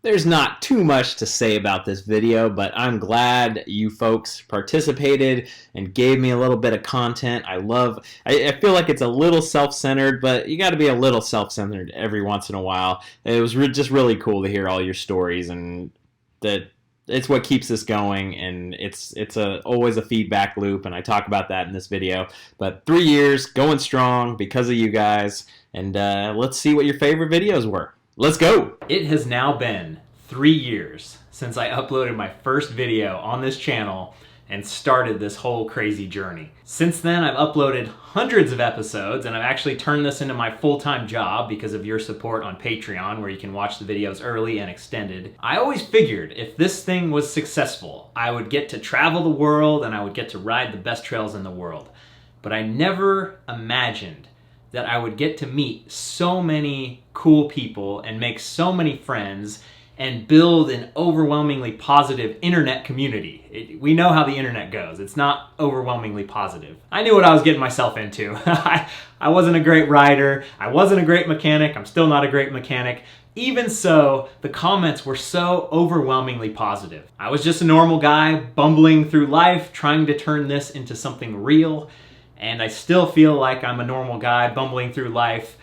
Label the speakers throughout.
Speaker 1: There's not too much to say about this video, but I'm glad you folks participated and gave me a little bit of content. I feel like it's a little self-centered, but you got to be a little self-centered every once in a while. It was just really cool to hear all your stories, and that it's what keeps us going, and always a feedback loop, and I talk about that in this video. But 3 years, going strong because of you guys, and let's see what your favorite videos were. Let's go! It has now been 3 years since I uploaded my first video on this channel and started this whole crazy journey. Since then, I've uploaded hundreds of episodes, and I've actually turned this into my full-time job because of your support on Patreon, where you can watch the videos early and extended. I always figured if this thing was successful, I would get to travel the world and I would get to ride the best trails in the world. But I never imagined that I would get to meet so many cool people and make so many friends and build an overwhelmingly positive internet community. We know how the internet goes. It's not overwhelmingly positive. I knew what I was getting myself into. I wasn't a great rider. I wasn't a great mechanic. I'm still not a great mechanic. Even so, the comments were so overwhelmingly positive. I was just a normal guy bumbling through life, trying to turn this into something real. And I still feel like I'm a normal guy bumbling through life,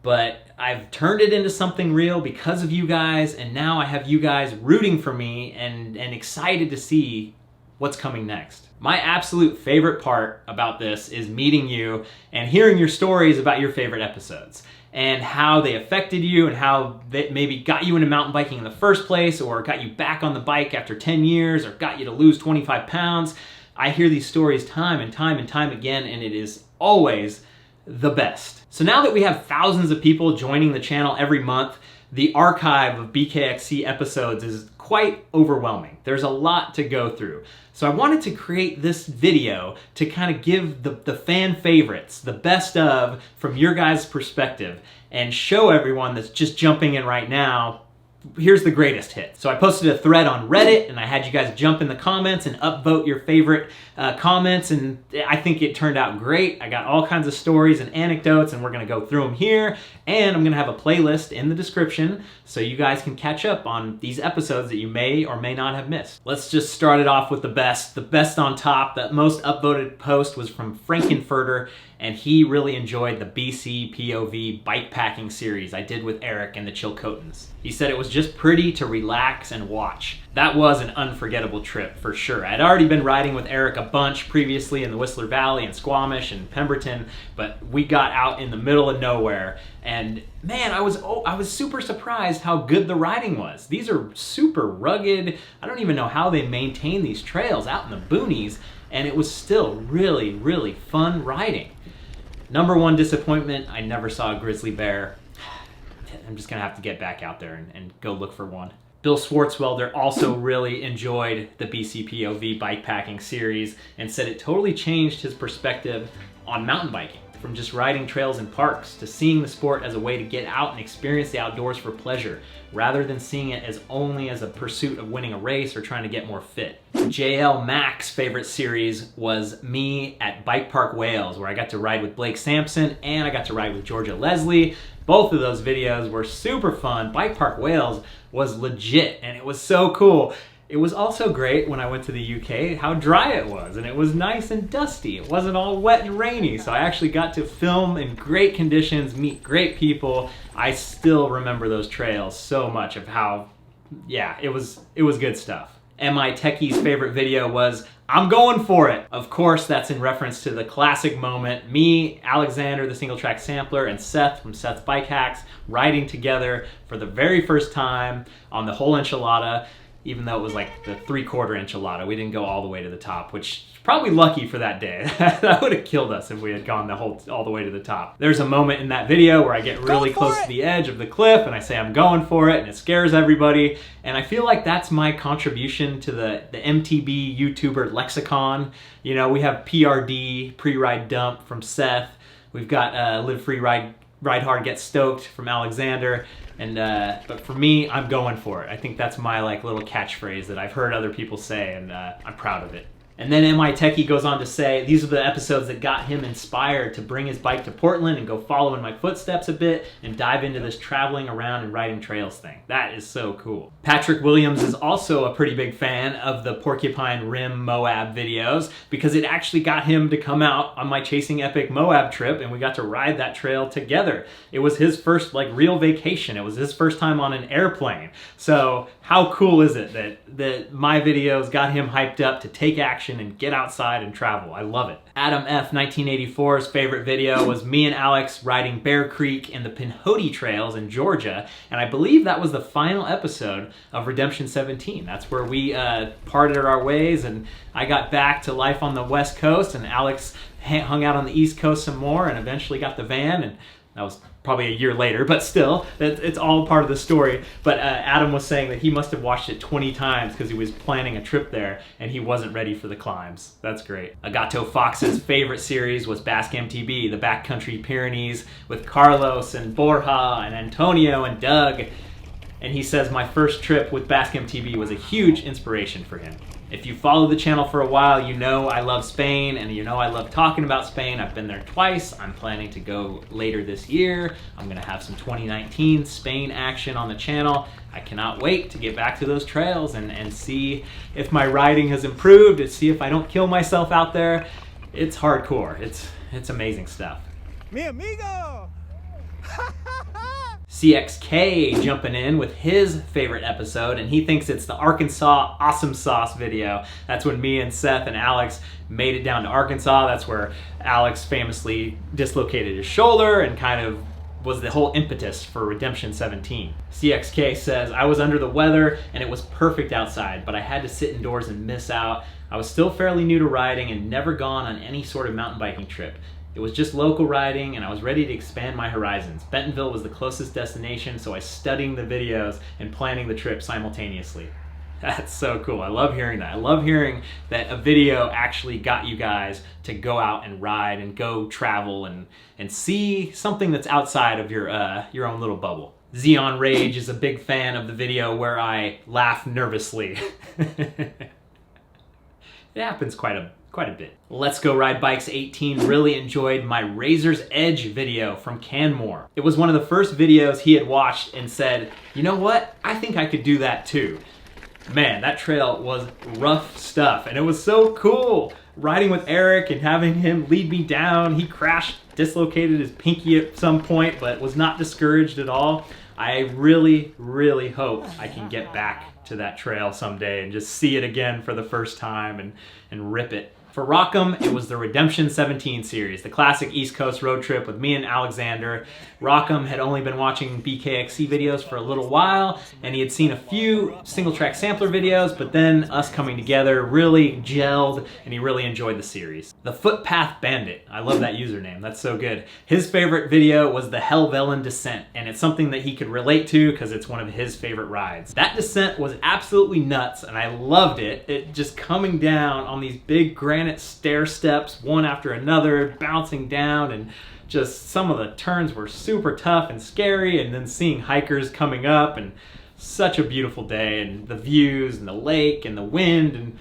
Speaker 1: but I've turned it into something real because of you guys, and now I have you guys rooting for me and excited to see what's coming next. My absolute favorite part about this is meeting you and hearing your stories about your favorite episodes and how they affected you and how they maybe got you into mountain biking in the first place, or got you back on the bike after 10 years, or got you to lose 25 pounds. I hear these stories time and time and time again, and it is always the best. So now that we have thousands of people joining the channel every month, the archive of BKXC episodes is quite overwhelming. There's a lot to go through. So I wanted to create this video to kind of give the fan favorites, the best of from your guys' perspective, and show everyone that's just jumping in right now, here's the greatest hit. So I posted a thread on Reddit, and I had you guys jump in the comments and upvote your favorite comments, and I think it turned out great. I got all kinds of stories and anecdotes, and we're gonna go through them here, and I'm gonna have a playlist in the description so you guys can catch up on these episodes that you may or may not have missed. Let's just start it off with the best. The best on top. That most upvoted post was from Frankenfurter, and he really enjoyed the BC POV bikepacking series I did with Eric and the Chilcotins. He said it was just pretty to relax and watch. That was an unforgettable trip for sure. I'd already been riding with Eric a bunch previously in the Whistler Valley and Squamish and Pemberton, but we got out in the middle of nowhere, and man, I was super surprised how good the riding was. These are super rugged. I don't even know how they maintain these trails out in the boonies, and it was still really, really fun riding. Number one disappointment, I never saw a grizzly bear. I'm just gonna have to get back out there and go look for one. Bill Swartzwelder also really enjoyed the BCPOV bikepacking series and said it totally changed his perspective on mountain biking, from just riding trails and parks to seeing the sport as a way to get out and experience the outdoors for pleasure, rather than seeing it as only as a pursuit of winning a race or trying to get more fit. JL Mac's favorite series was me at Bike Park Wales, where I got to ride with Blake Sampson and I got to ride with Georgia Leslie. Both of those videos were super fun. Bike Park Wales was legit, and it was so cool. It was also great when I went to the UK how dry it was, and it was nice and dusty. It wasn't all wet and rainy, so I actually got to film in great conditions, meet great people. I still remember those trails so much of how, yeah, it was good stuff. MI Techie's favorite video was I'm going for it. Of course, that's in reference to the classic moment, me, Alexander, the single track sampler, and Seth from Seth's Bike Hacks riding together for the very first time on the whole enchilada, even though it was like the 3/4 enchilada. We didn't go all the way to the top, which is probably lucky for that day. That would have killed us if we had gone all the way to the top. There's a moment in that video where I get really close to the edge of the cliff and I say I'm going for it, and it scares everybody. And I feel like that's my contribution to the MTB YouTuber lexicon. You know, we have PRD, Pre-Ride Dump from Seth. We've got Live Free, Ride Hard, Get Stoked from Alexander. And but for me, I'm going for it. I think that's my like little catchphrase that I've heard other people say, and I'm proud of it.
Speaker 2: And then MI Techie goes on to say, these are the episodes that got him inspired to bring his bike to Portland and go follow in my footsteps a bit and dive into this traveling around and riding trails thing. That is so cool. Patrick Williams is also a pretty big fan of the Porcupine Rim Moab videos because it actually got him to come out on my Chasing Epic Moab trip, and we got to ride that trail together. It was his first real vacation. It was his first time on an airplane. So how cool is it that my videos got him hyped up to take action and get outside and travel? I love it. Adam F. 1984's favorite video was me and Alex riding Bear Creek in the Pinhoti Trails in Georgia, and I believe that was the final episode of Redemption 17. That's where we parted our ways, and I got back to life on the West Coast, and Alex hung out on the East Coast some more and eventually got the van, and that was probably a year later, but still, it's all part of the story. But Adam was saying that he must have watched it 20 times because he was planning a trip there and he wasn't ready for the climbs. That's great. Agato Fox's favorite series was Basque MTB, the Backcountry Pyrenees, with Carlos and Borja and Antonio and Doug. And he says, my first trip with Basque MTB was a huge inspiration for him. If you follow the channel for a while, you know I love Spain, and you know I love talking about Spain. I've been there twice. I'm planning to go later this year. I'm gonna have some 2019 Spain action on the channel. I cannot wait to get back to those trails and see if my riding has improved, and see if I don't kill myself out there. It's hardcore. It's amazing stuff.
Speaker 3: Mi amigo!
Speaker 2: CXK jumping in with his favorite episode, and he thinks it's the Arkansas Awesome Sauce video. That's when me and Seth and Alex made it down to Arkansas. That's where Alex famously dislocated his shoulder and kind of was the whole impetus for Redemption 17. CXK says, I was under the weather and it was perfect outside, but I had to sit indoors and miss out. I was still fairly new to riding and never gone on any sort of mountain biking trip. It was just local riding, and I was ready to expand my horizons. Bentonville was the closest destination, so I studied the videos and planning the trip simultaneously. That's so cool. I love hearing that. I love hearing that a video actually got you guys to go out and ride and go travel and see something that's outside of your own little bubble. Xeon Rage is a big fan of the video where I laugh nervously. It happens quite a bit. Let's Go Ride Bikes 18 really enjoyed my Razor's Edge video from Canmore. It was one of the first videos he had watched and said, you know what? I think I could do that too. Man, that trail was rough stuff, and it was so cool riding with Eric and having him lead me down. He crashed, dislocated his pinky at some point, but was not discouraged at all. I really, really hope I can get back to that trail someday and just see it again for the first time and rip it. For Rockham, it was the Redemption 17 series, the classic East Coast road trip with me and Alexander. Rockham had only been watching BKXC videos for a little while, and he had seen a few single-track sampler videos, but then us coming together really gelled, and he really enjoyed the series. The Footpath Bandit, I love that username, that's so good. His favorite video was the Helvellyn Descent, and it's something that he could relate to because it's one of his favorite rides. That descent was absolutely nuts, and I loved it. It just coming down on these big granite stair steps, one after another, bouncing down, and just some of the turns were super tough and scary, and then seeing hikers coming up, and such a beautiful day, and the views and the lake and the wind, and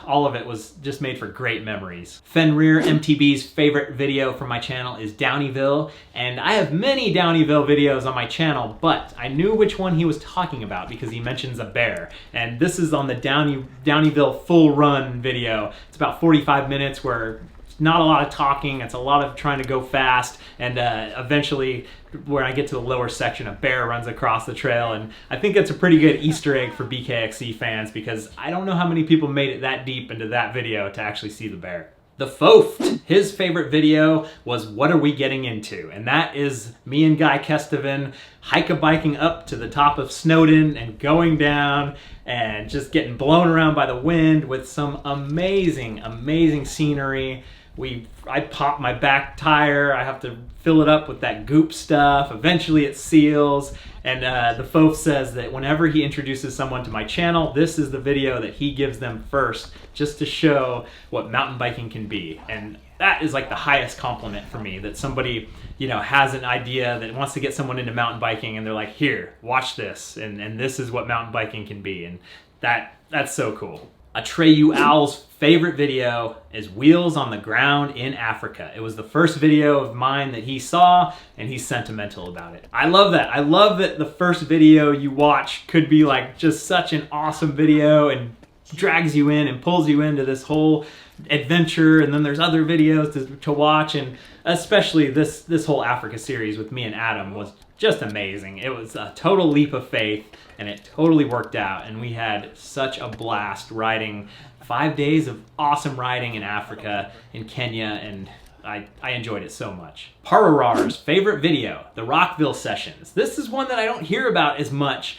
Speaker 2: all of it was just made for great memories. Fenrir MTB's favorite video from my channel is Downeyville, and I have many Downeyville videos on my channel, but I knew which one he was talking about because he mentions a bear, and this is on the Downeyville full run video. It's about 45 minutes where not a lot of talking, it's a lot of trying to go fast, and eventually when I get to the lower section, a bear runs across the trail, and I think that's a pretty good Easter egg for BKXC fans because I don't know how many people made it that deep into that video to actually see the bear. The Foft, his favorite video was What Are We Getting Into? And that is me and Guy Kesteven hike-a-biking up to the top of Snowdon and going down and just getting blown around by the wind with some amazing, amazing scenery. I popped my back tire, I have to fill it up with that goop stuff, eventually it seals, and the Fof says that whenever he introduces someone to my channel, this is the video that he gives them first, just to show what mountain biking can be. And that is like the highest compliment for me, that somebody, you know, has an idea that wants to get someone into mountain biking, and they're like, here, watch this, and this is what mountain biking can be, and that's so cool. Atreyu Owl's favorite video is Wheels on the Ground in Africa. It was the first video of mine that he saw, and he's sentimental about it. I love that. I love that the first video you watch could be like just such an awesome video and drags you in and pulls you into this whole adventure, and then there's other videos to watch, and especially this whole Africa series with me and Adam was just amazing. It was a total leap of faith, and it totally worked out, and we had such a blast riding 5 days of awesome riding in Africa, in Kenya, and I enjoyed it so much. Pararar's favorite video, the Rockville Sessions. This is one that I don't hear about as much,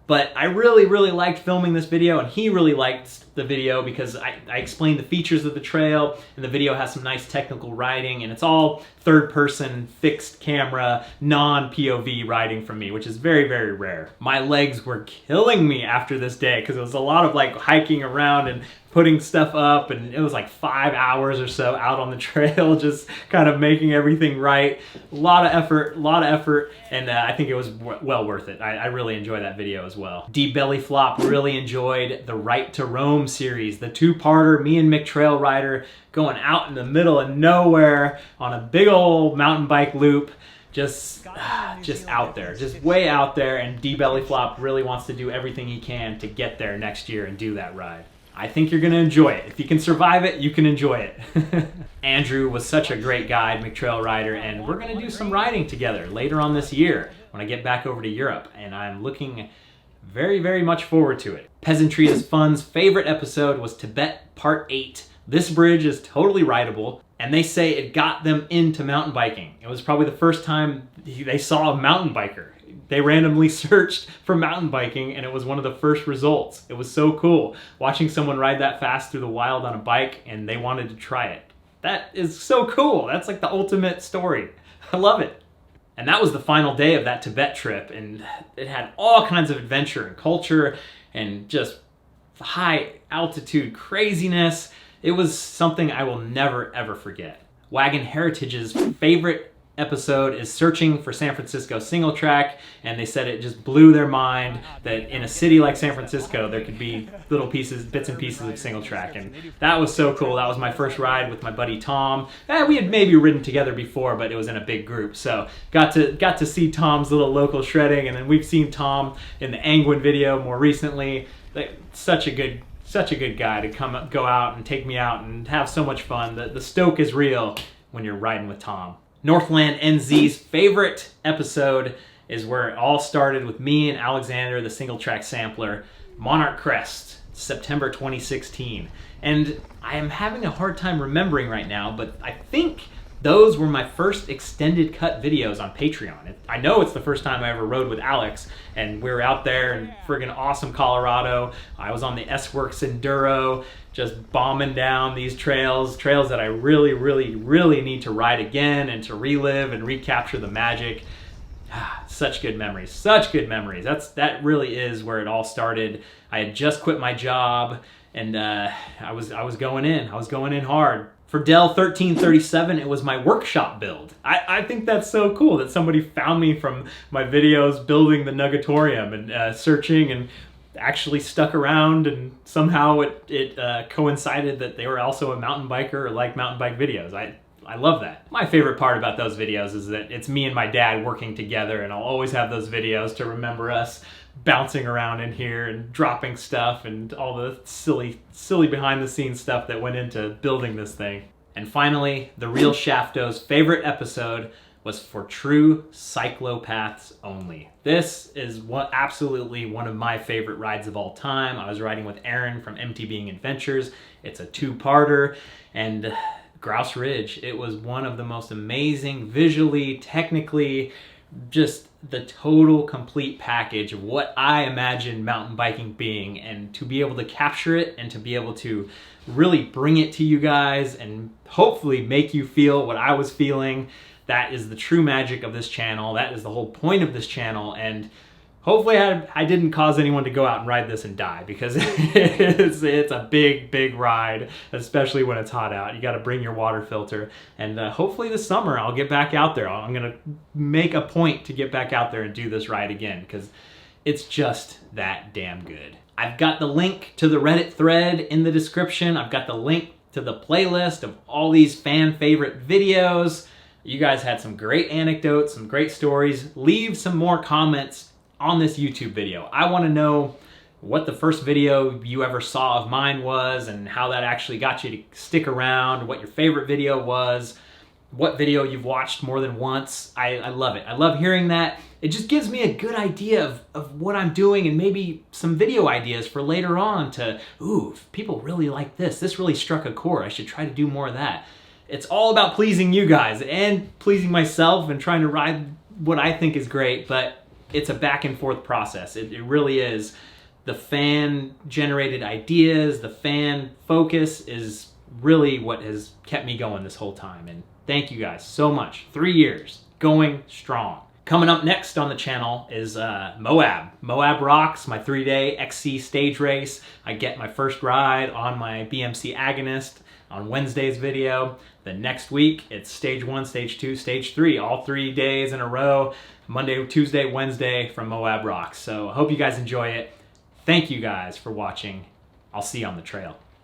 Speaker 2: but I really, really liked filming this video, and he really liked the video because I explained the features of the trail, and the video has some nice technical riding, and it's all third-person, fixed camera, non-POV riding from me, which is very, very rare. My legs were killing me after this day because it was a lot of like hiking around and putting stuff up, and it was like 5 hours or so out on the trail, just kind of making everything right. A lot of effort, and I think it was well worth it. I really enjoyed that video as well. D Belly Flop really enjoyed the Right to Roam series, the two-parter, me and Mick Trail Rider going out in the middle of nowhere on a big old mountain bike loop, just out there, just way out there, and D Belly Flop really wants to do everything he can to get there next year and do that ride. I think you're gonna enjoy it. If you can survive it, you can enjoy it. Andrew was such a great guide, McTrail Rider, and we're gonna do some riding together later on this year when I get back over to Europe, and I'm looking very, very much forward to it. Peasantry is Fun's favorite episode was Tibet Part 8. This bridge is totally rideable, and they say it got them into mountain biking. It was probably the first time they saw a mountain biker. They randomly searched for mountain biking, and it was one of the first results. It was so cool watching someone ride that fast through the wild on a bike, and they wanted to try it. That is so cool. That's like the ultimate story. I love it. And that was the final day of that Tibet trip, and it had all kinds of adventure and culture and just high altitude craziness. It was something I will never ever forget. Wagon Heritage's favorite episode is Searching for San Francisco Single Track, and they said it just blew their mind that in a city like San Francisco there could be little pieces, bits and pieces of single track, and that was so cool. That was my first ride with my buddy Tom. We had maybe ridden together before, but it was in a big group, so got to see Tom's little local shredding, and then we've seen Tom in the Angwin video more recently. Such a good guy to go out and take me out and have so much fun. The stoke is real when you're riding with Tom. Northland NZ's favorite episode is where it all started with me and Alexander, the single track sampler, Monarch Crest, September 2016. And I am having a hard time remembering right now, but I think those were my first extended cut videos on Patreon. I know it's the first time I ever rode with Alex, and we were out there in friggin' awesome Colorado. I was on the S-Works Enduro, just bombing down these trails that I really, really, really need to ride again and to relive and recapture the magic. Such good memories, such good memories. That really is where it all started. I had just quit my job, and I was going in hard. For Dell 1337, it was my workshop build. I think that's so cool that somebody found me from my videos building the Nugatorium and searching and actually stuck around, and somehow it coincided that they were also a mountain biker or like mountain bike videos. I love that. My favorite part about those videos is that it's me and my dad working together, and I'll always have those videos to remember us bouncing around in here and dropping stuff and all the silly behind the scenes stuff that went into building this thing. And finally, the Real Shafto's favorite episode was For True Cyclopaths Only. This is absolutely one of my favorite rides of all time. I was riding with Aaron from MTBing Adventures. It's a two-parter, and Grouse Ridge, it was one of the most amazing, visually, technically, just the total complete package of what I imagine mountain biking being, and to be able to capture it and to be able to really bring it to you guys and hopefully make you feel what I was feeling. That is the true magic of this channel. That is the whole point of this channel, and hopefully I didn't cause anyone to go out and ride this and die, because it's a big ride, especially when it's hot out. You got to bring your water filter, and hopefully this summer I'll get back out there. I'm going to make a point to get back out there and do this ride again, because It's just that damn good. I've got the link to the Reddit thread in the description. I've got the link to the playlist of all these fan favorite videos. You guys had some great anecdotes, some great stories. Leave some more comments on this YouTube video. I want to know what the first video you ever saw of mine was and how that actually got you to stick around, what your favorite video was, what video you've watched more than once. I love it. I love hearing that. It just gives me a good idea of what I'm doing and maybe some video ideas for later on to, ooh, if people really like this. This really struck a chord. I should try to do more of that. It's all about pleasing you guys and pleasing myself and trying to ride what I think is great, but it's a back and forth process. It really is. The fan-generated ideas, the fan focus is really what has kept me going this whole time. And thank you guys so much. 3 years, going strong. Coming up next on the channel is Moab. Moab Rocks, my 3-day XC stage race. I get my first ride on my BMC Agonist on Wednesday's video. The next week, it's stage 1, stage 2, stage 3, all 3 days in a row. Monday, Tuesday, Wednesday from Moab Rocks. So I hope you guys enjoy it. Thank you guys for watching. I'll see you on the trail.